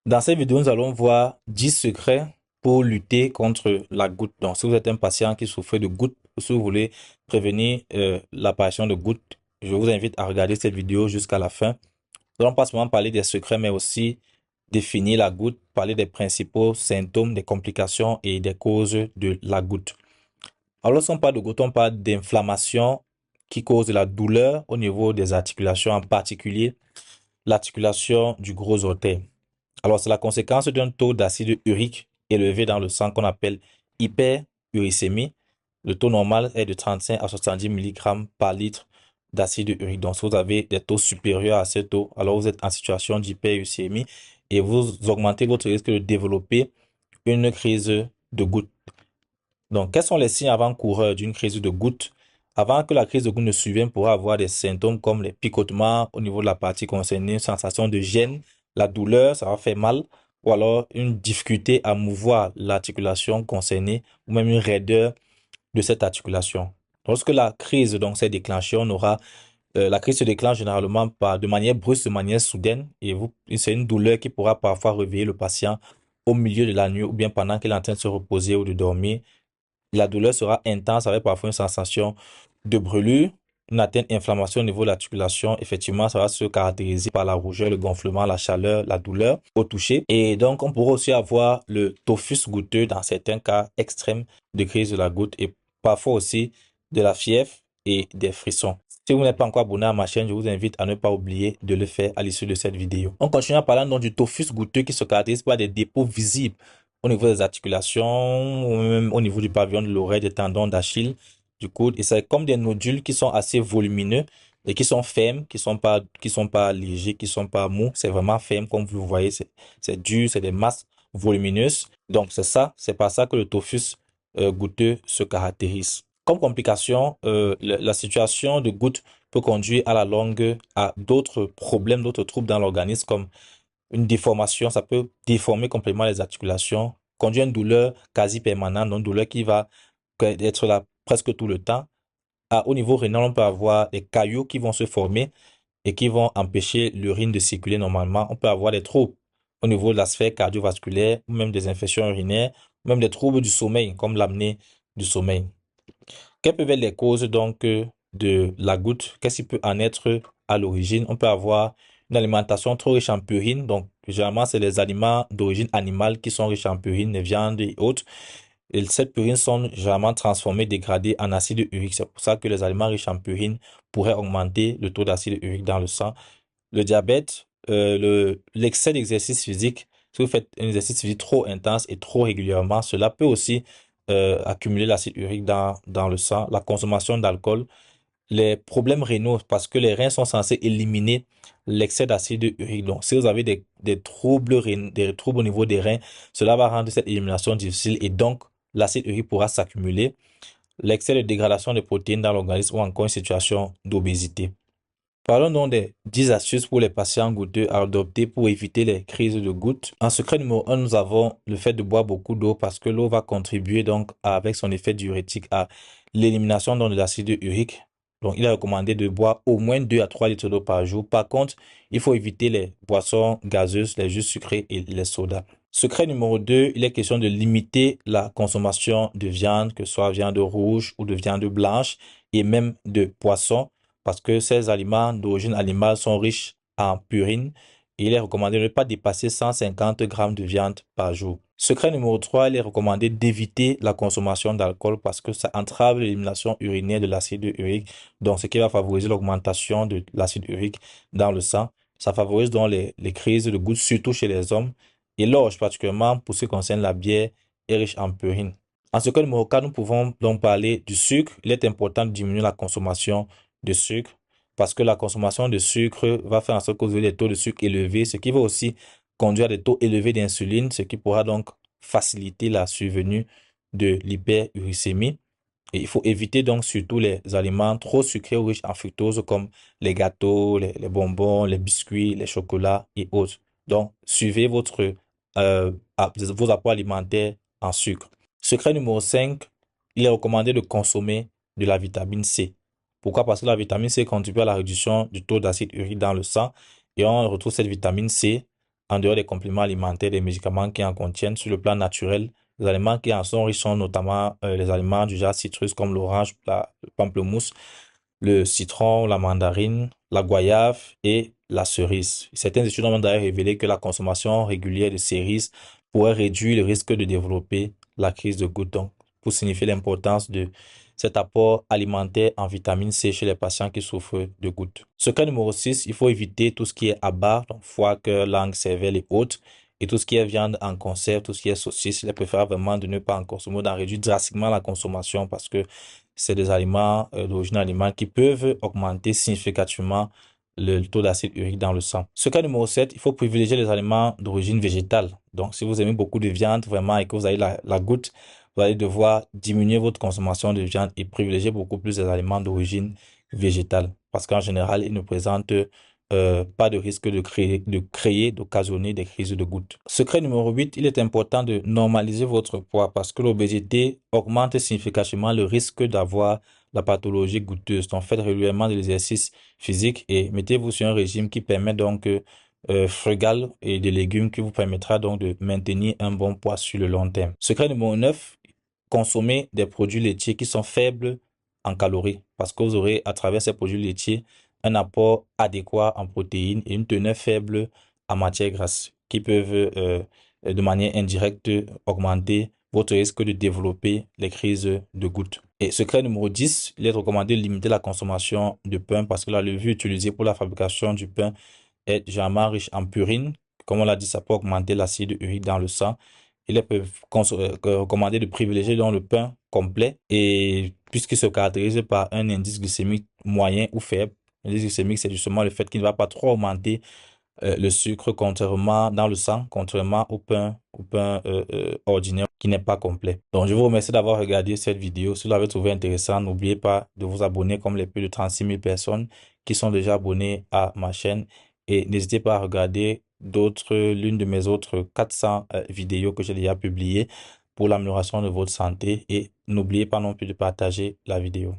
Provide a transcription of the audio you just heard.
Dans cette vidéo, nous allons voir 10 secrets pour lutter contre la goutte. Donc, si vous êtes un patient qui souffre de goutte, ou si vous voulez prévenir l'apparition de gouttes, je vous invite à regarder cette vidéo jusqu'à la fin. Nous allons pas seulement parler des secrets, mais aussi définir la goutte, parler des principaux symptômes, des complications et des causes de la goutte. Alors, lorsqu'on parle de goutte, on parle d'inflammation qui cause de la douleur au niveau des articulations, en particulier l'articulation du gros orteil. Alors, c'est la conséquence d'un taux d'acide urique élevé dans le sang qu'on appelle hyperuricémie. Le taux normal est de 35 à 70 mg par litre d'acide urique. Donc, si vous avez des taux supérieurs à ce taux, alors vous êtes en situation d'hyperuricémie et vous augmentez votre risque de développer une crise de goutte. Donc, quels sont les signes avant-coureurs d'une crise de goutte? Avant que la crise de goutte ne survienne, on pourra avoir des symptômes comme les picotements au niveau de la partie concernée, une sensation de gêne, la douleur, ça va faire mal, ou alors une difficulté à mouvoir l'articulation concernée, ou même une raideur de cette articulation. Lorsque la crise donc s'est déclenchée, on aura la crise se déclenche généralement de manière brusque, de manière soudaine, et c'est une douleur qui pourra parfois réveiller le patient au milieu de la nuit ou bien pendant qu'il est en train de se reposer ou de dormir. La douleur sera intense avec parfois une sensation de brûlure, une atteinte inflammation au niveau de l'articulation. Effectivement, ça va se caractériser par la rougeur, le gonflement, la chaleur, la douleur au toucher. Et donc, on pourra aussi avoir le tophus goutteux dans certains cas extrêmes de crise de la goutte et parfois aussi de la fièvre et des frissons. Si vous n'êtes pas encore abonné à ma chaîne, je vous invite à ne pas oublier de le faire à l'issue de cette vidéo. On continue en parlant donc du tophus goutteux qui se caractérise par des dépôts visibles au niveau des articulations, ou même au niveau du pavillon de l'oreille, des tendons d'Achille, du coude. Et c'est comme des nodules qui sont assez volumineux et qui sont fermes, qui sont pas légers, qui sont pas mous. C'est vraiment ferme, comme vous le voyez, c'est dur, c'est des masses volumineuses. Donc c'est ça, c'est par ça que le tophus goutteux se caractérise. Comme complication, la situation de goutte peut conduire à la longue à d'autres problèmes, d'autres troubles dans l'organisme comme une déformation, ça peut déformer complètement les articulations, conduire à une douleur quasi permanente, donc une douleur qui va être là presque tout le temps. Au niveau rénal, on peut avoir des caillots qui vont se former et qui vont empêcher l'urine de circuler normalement. On peut avoir des troubles au niveau de la sphère cardiovasculaire, ou même des infections urinaires, ou même des troubles du sommeil, comme l'apnée du sommeil. Quelles peuvent être les causes donc de la goutte? Qu'est-ce qui peut en être à l'origine? On peut avoir une alimentation trop riche en purine. Donc, généralement, c'est les aliments d'origine animale qui sont riches en purine, les viandes et autres. Et cette purine sont généralement transformées, dégradées en acide urique. C'est pour ça que les aliments riches en purine pourraient augmenter le taux d'acide urique dans le sang. Le diabète, l'excès d'exercice physique, si vous faites un exercice physique trop intense et trop régulièrement, cela peut aussi accumuler l'acide urique dans le sang. La consommation d'alcool, les problèmes rénaux, parce que les reins sont censés éliminer l'excès d'acide urique. Donc, si vous avez des troubles, des troubles au niveau des reins, cela va rendre cette élimination difficile et donc l'acide urique pourra s'accumuler. L'excès de dégradation des protéines dans l'organisme ou encore une situation d'obésité. Parlons donc des 10 astuces pour les patients goutteux à adopter pour éviter les crises de gouttes. En secret numéro 1, nous avons le fait de boire beaucoup d'eau parce que l'eau va contribuer donc avec son effet diurétique à l'élimination de l'acide urique. Donc, il est recommandé de boire au moins 2 à 3 litres d'eau par jour. Par contre, il faut éviter les boissons gazeuses, les jus sucrés et les sodas. Secret numéro 2, il est question de limiter la consommation de viande, que ce soit viande rouge ou de viande blanche et même de poisson parce que ces aliments d'origine animale sont riches en purine et il est recommandé de ne pas dépasser 150 grammes de viande par jour. Secret numéro 3, il est recommandé d'éviter la consommation d'alcool parce que ça entrave l'élimination urinaire de l'acide urique, donc ce qui va favoriser l'augmentation de l'acide urique dans le sang. Ça favorise donc les crises de gouttes, surtout chez les hommes. Et l'orge, particulièrement pour ce qui concerne la bière, est riche en purine. En secret numéro 4, nous pouvons donc parler du sucre. Il est important de diminuer la consommation de sucre parce que la consommation de sucre va faire en sorte que vous ayez des taux de sucre élevés, ce qui va aussi conduire à des taux élevés d'insuline, ce qui pourra donc faciliter la survenue de l'hyperuricémie. Et il faut éviter donc surtout les aliments trop sucrés ou riches en fructose comme les gâteaux, les bonbons, les biscuits, les chocolats et autres. Donc, suivez vos apports alimentaires en sucre. Secret numéro 5, il est recommandé de consommer de la vitamine C. Pourquoi? Parce que la vitamine C contribue à la réduction du taux d'acide urique dans le sang et on retrouve cette vitamine C en dehors des compléments alimentaires, des médicaments qui en contiennent sur le plan naturel. Les aliments qui en sont riches sont notamment les aliments du genre citrus comme l'orange, le pamplemousse, le citron, la mandarine, la goyave et la cerise. Certaines études ont d'ailleurs révélé que la consommation régulière de cerises pourrait réduire le risque de développer la crise de goutte. Donc, pour signifier l'importance de cet apport alimentaire en vitamine C chez les patients qui souffrent de gouttes. Secret numéro 6, il faut éviter tout ce qui est abar, donc foie, cœur, langue, cervelle et autres. Et tout ce qui est viande en conserve, tout ce qui est saucisse, il est préférable vraiment de ne pas en consommer, d'en réduire drastiquement la consommation parce que c'est des aliments d'origine animale qui peuvent augmenter significativement le taux d'acide urique dans le sang. Ce cas numéro 7, il faut privilégier les aliments d'origine végétale. Donc, si vous aimez beaucoup de viande vraiment et que vous avez la goutte, vous allez devoir diminuer votre consommation de viande et privilégier beaucoup plus des aliments d'origine végétale. Parce qu'en général, ils ne présentent pas de risque d'occasionner des crises de gouttes. Secret numéro 8, il est important de normaliser votre poids parce que l'obésité augmente significativement le risque d'avoir la pathologie goutteuse. Donc, faites régulièrement de l'exercice physique et mettez-vous sur un régime qui permet donc frugal et de légumes qui vous permettra donc de maintenir un bon poids sur le long terme. Secret numéro 9, consommer des produits laitiers qui sont faibles en calories parce que vous aurez à travers ces produits laitiers un apport adéquat en protéines et une teneur faible en matière grasse qui peuvent de manière indirecte augmenter votre risque de développer les crises de gouttes. Et secret numéro 10, il est recommandé de limiter la consommation de pain parce que la levure utilisée pour la fabrication du pain est généralement riche en purine. Comme on l'a dit, ça peut augmenter l'acide urique dans le sang. Il est recommandé de privilégier donc le pain complet et puisqu'il se caractérise par un indice glycémique moyen ou faible. L'indice glycémique, c'est justement le fait qu'il ne va pas trop augmenter le sucre contrairement dans le sang, contrairement au pain ordinaire qui n'est pas complet. Donc, je vous remercie d'avoir regardé cette vidéo. Si vous l'avez trouvé intéressant, n'oubliez pas de vous abonner comme les plus de 36 000 personnes qui sont déjà abonnées à ma chaîne. Et n'hésitez pas à regarder l'une de mes autres 400 vidéos que j'ai déjà publiées pour l'amélioration de votre santé. Et n'oubliez pas non plus de partager la vidéo.